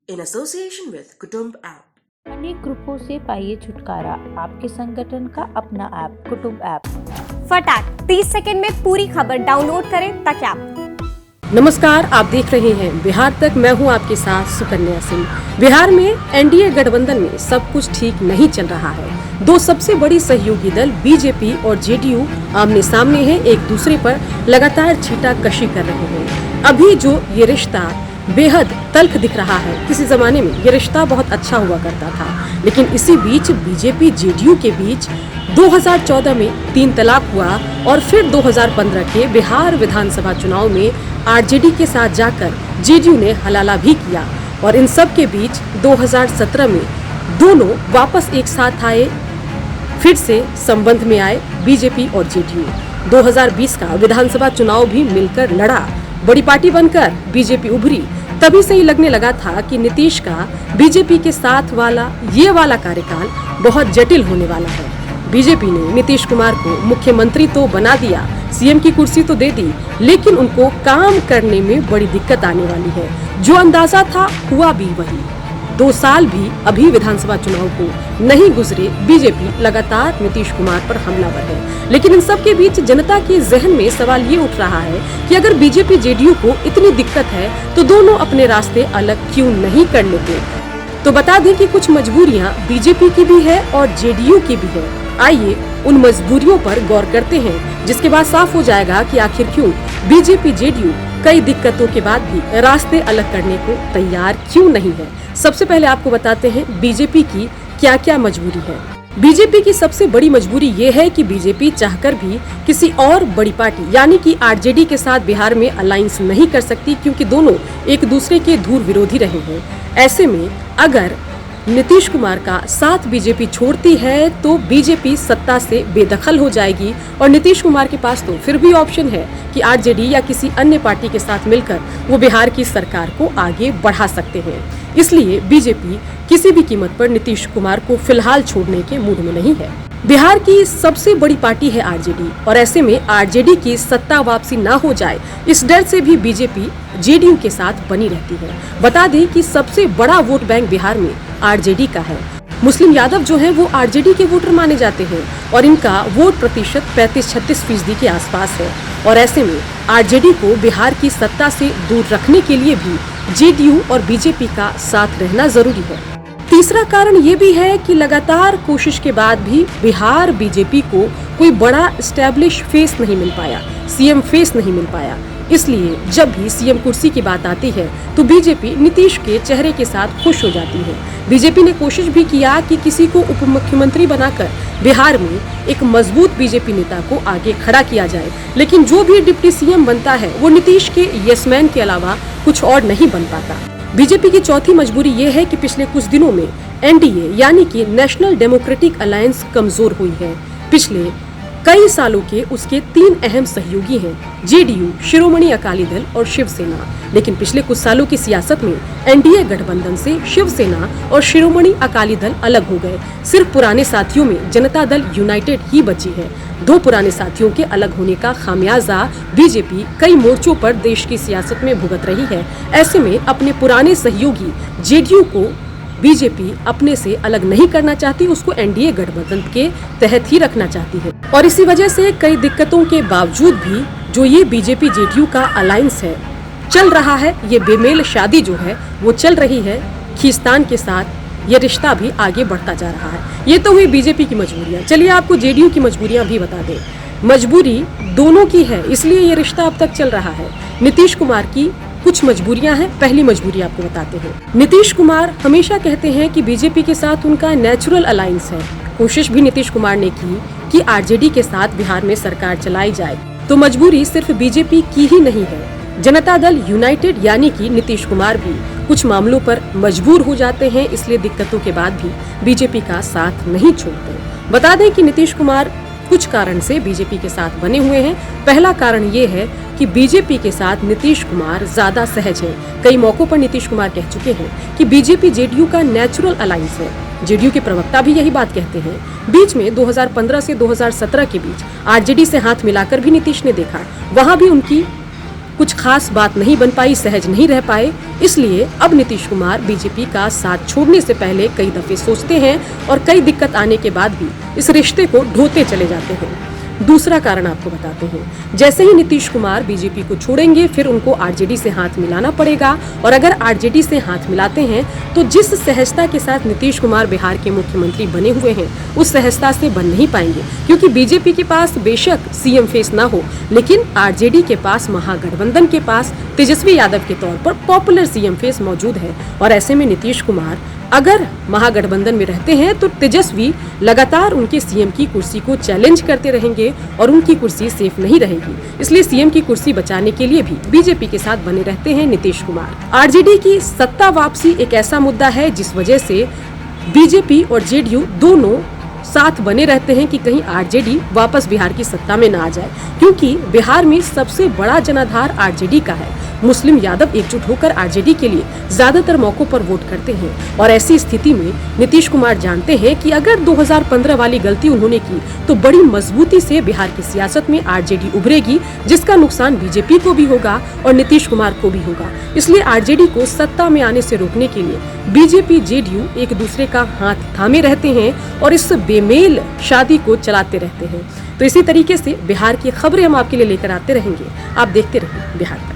in association with Kutumb app. अनेक ग्रुपों से पाइए छुटकारा, आपके संगठन का अपना ऐप कुटुंब ऐप। फटाक 30 सेकंड में पूरी खबर डाउनलोड करें ताकि आप। नमस्कार, आप देख रहे हैं बिहार तक। मैं हूं आपके साथ सुकन्या सिंह। बिहार में एनडीए गठबंधन में सब कुछ ठीक नहीं चल रहा है। दो सबसे बड़ी सहयोगी दल बीजेपी और जेडीयू आमने सामने हैं, एक दूसरे पर लगातार छींटाकशी कर रहे हैं। अभी जो ये रिश्ता बेहद तल्ख दिख रहा है, किसी जमाने में ये रिश्ता बहुत अच्छा हुआ करता था, लेकिन इसी बीच बीजेपी जेडीयू के बीच 2014 में 3 तलाक हुआ और फिर 2015 के बिहार विधानसभा चुनाव में आरजेडी के साथ जाकर जेडीयू ने हलाला भी किया और इन सब के बीच 2017 में दोनों वापस एक साथ आए, फिर से संबंध में आए बीजेपी और जेडीयू। 2020 का विधानसभा चुनाव भी मिलकर लड़ा, बड़ी पार्टी बनकर बीजेपी उभरी। तभी से ही लगने लगा था कि नीतीश का बीजेपी के साथ वाला ये वाला कार्यकाल बहुत जटिल होने वाला है। बीजेपी ने नीतीश कुमार को मुख्यमंत्री तो बना दिया, सीएम की कुर्सी तो दे दी, लेकिन उनको काम करने में बड़ी दिक्कत आने वाली है। जो अंदाजा था हुआ भी वही। 2 साल भी अभी विधानसभा चुनाव को नहीं गुजरे, बीजेपी लगातार नीतीश कुमार पर हमलावर है। लेकिन इन सब के बीच जनता के जहन में सवाल ये उठ रहा है कि अगर बीजेपी जेडीयू को इतनी दिक्कत है तो दोनों अपने रास्ते अलग क्यों नहीं कर लेते। तो बता दें कि कुछ मजबूरियां बीजेपी की भी है और जेडीयू की भी है। आइए उन मजबूरियों पर गौर करते हैं, जिसके बाद साफ हो जाएगा कि आखिर क्यों बीजेपी जेडीयू कई दिक्कतों के बाद भी रास्ते अलग करने को तैयार क्यों नहीं है। सबसे पहले आपको बताते हैं बीजेपी की क्या क्या मजबूरी है। बीजेपी की सबसे बड़ी मजबूरी ये है कि बीजेपी चाहकर भी किसी और बड़ी पार्टी यानी कि आरजेडी के साथ बिहार में अलायंस नहीं कर सकती, क्योंकि दोनों एक दूसरे के धुर विरोधी रहे हैं। ऐसे में अगर नीतीश कुमार का साथ बीजेपी छोड़ती है तो बीजेपी सत्ता से बेदखल हो जाएगी और नीतीश कुमार के पास तो फिर भी ऑप्शन है कि आरजेडी या किसी अन्य पार्टी के साथ मिलकर वो बिहार की सरकार को आगे बढ़ा सकते हैं। इसलिए बीजेपी किसी भी कीमत पर नीतीश कुमार को फिलहाल छोड़ने के मूड में नहीं है। बिहार की सबसे बड़ी पार्टी है आरजेडी और ऐसे में आरजेडी की सत्ता वापसी न हो जाए, इस डर से भी बीजेपी जेडीयू के साथ बनी रहती है। बता दें कि सबसे बड़ा वोट बैंक बिहार में आरजेडी का है। मुस्लिम यादव जो हैं वो आरजेडी के वोटर माने जाते हैं और इनका वोट प्रतिशत 35-36% के आसपास है। और ऐसे में आरजेडी को बिहार की सत्ता से दूर रखने के लिए भी जेडीयू और बीजेपी का साथ रहना जरूरी है। तीसरा कारण ये भी है कि लगातार कोशिश के बाद भी बिहार बीजेपी को कोई बड़ा एस्टैब्लिश फेस नहीं मिल पाया, सीएम फेस नहीं मिल पाया। इसलिए जब भी सीएम कुर्सी की बात आती है तो बीजेपी नीतीश के चेहरे के साथ खुश हो जाती है। बीजेपी ने कोशिश भी किया कि किसी को उप मुख्यमंत्री बनाकर बिहार में एक मजबूत बीजेपी नेता को आगे खड़ा किया जाए, लेकिन जो भी डिप्टी सीएम बनता है वो नीतीश के यसमैन के अलावा कुछ और नहीं बन पाता। बीजेपी की चौथी मजबूरी ये है कि पिछले कुछ दिनों में एनडीए यानी कि नेशनल डेमोक्रेटिक अलायंस कमजोर हुई है। पिछले कई सालों के उसके 3 अहम सहयोगी हैं, जेडीयू, शिरोमणि अकाली दल और शिवसेना। लेकिन पिछले कुछ सालों की सियासत में एनडीए गठबंधन से शिवसेना और शिरोमणि अकाली दल अलग हो गए। सिर्फ पुराने साथियों में जनता दल यूनाइटेड ही बची है। 2 पुराने साथियों के अलग होने का खामियाजा बीजेपी कई मोर्चों पर देश की सियासत में भुगत रही है। ऐसे में अपने पुराने सहयोगी जेडीयू को बीजेपी अपने से अलग नहीं करना चाहती, उसको एनडीए गठबंधन के तहत ही रखना चाहती है। और इसी वजह से कई दिक्कतों के बावजूद भी जो ये बीजेपी जेडीयू का अलायंस है चल रहा है, ये बेमेल शादी जो है वो चल रही है खींचतान के साथ, ये रिश्ता भी आगे बढ़ता जा रहा है। ये तो हुई बीजेपी की मजबूरियां। चलिए आपको जेडीयू की मजबूरियां भी बता दें। मजबूरी दोनों की है, इसलिए ये रिश्ता अब तक चल रहा है। नीतीश कुमार की कुछ मजबूरियां हैं। पहली मजबूरी आपको बताते हैं। नीतीश कुमार हमेशा कहते हैं कि बीजेपी के साथ उनका नेचुरल अलायंस है। कोशिश भी नीतीश कुमार ने की कि आरजेडी के साथ बिहार में सरकार चलाई जाए, तो मजबूरी सिर्फ बीजेपी की ही नहीं है। जनता दल यूनाइटेड यानी कि नीतीश कुमार भी कुछ मामलों पर मजबूर हो जाते हैं, इसलिए दिक्कतों के बाद भी बीजेपी का साथ नहीं छोड़ते। बता दें कि नीतीश कुमार कुछ कारण से बीजेपी के साथ बने हुए हैं। पहला कारण ये है कि बीजेपी के साथ नीतीश कुमार ज्यादा सहज है। कई मौकों पर नीतीश कुमार कह चुके हैं कि बीजेपी जेडीयू का नेचुरल अलायंस है। जेडीयू के प्रवक्ता भी यही बात कहते हैं। बीच में 2015 से 2017 के बीच आरजेडी से हाथ मिलाकर भी नीतीश ने देखा, वहां भी उनकी कुछ खास बात नहीं बन पाई, सहज नहीं रह पाए, इसलिए अब नीतीश कुमार बीजेपी का साथ छोड़ने से पहले कई दफे सोचते हैं और कई दिक्कत आने के बाद भी इस रिश्ते को ढोते चले जाते हैं। दूसरा कारण आपको बताते हैं, जैसे ही नीतीश कुमार बीजेपी को छोड़ेंगे फिर उनको आरजेडी से हाथ मिलाना पड़ेगा, और अगर आरजेडी से हाथ मिलाते हैं तो जिस सहजता के साथ नीतीश कुमार बिहार के मुख्यमंत्री बने हुए हैं उस सहजता से बन नहीं पाएंगे, क्योंकि बीजेपी के पास बेशक सीएम फेस ना हो, लेकिन आरजेडी के पास, महागठबंधन के पास तेजस्वी यादव के तौर पर पॉपुलर सीएम फेस मौजूद है। और ऐसे में नीतीश कुमार अगर महागठबंधन में रहते हैं तो तेजस्वी लगातार उनके सीएम की कुर्सी को चैलेंज करते रहेंगे और उनकी कुर्सी सेफ नहीं रहेगी। इसलिए सीएम की कुर्सी बचाने के लिए भी बीजेपी के साथ बने रहते हैं नीतीश कुमार। आरजेडी की सत्ता वापसी एक ऐसा मुद्दा है जिस वजह से बीजेपी और जेडीयू दोनों साथ बने रहते हैं कि कहीं आरजेडी वापस बिहार की सत्ता में न आ जाए, क्योंकि बिहार में सबसे बड़ा जनाधार आरजेडी का है। मुस्लिम यादव एकजुट होकर आरजेडी के लिए ज्यादातर मौकों पर वोट करते हैं, और ऐसी स्थिति में नीतीश कुमार जानते हैं कि अगर 2015 वाली गलती उन्होंने की तो बड़ी मजबूती से बिहार की सियासत में आरजेडी उभरेगी, जिसका नुकसान बीजेपी को भी होगा और नीतीश कुमार को भी होगा। इसलिए आरजेडी को सत्ता में आने से रोकने के लिए बीजेपी जेडीयू एक दूसरे का हाथ थामे रहते हैं और इस बेमेल शादी को चलाते रहते हैं। तो इसी तरीके से बिहार की खबरें हम आपके लिए लेकर आते रहेंगे। आप देखते रहिए बिहार तक।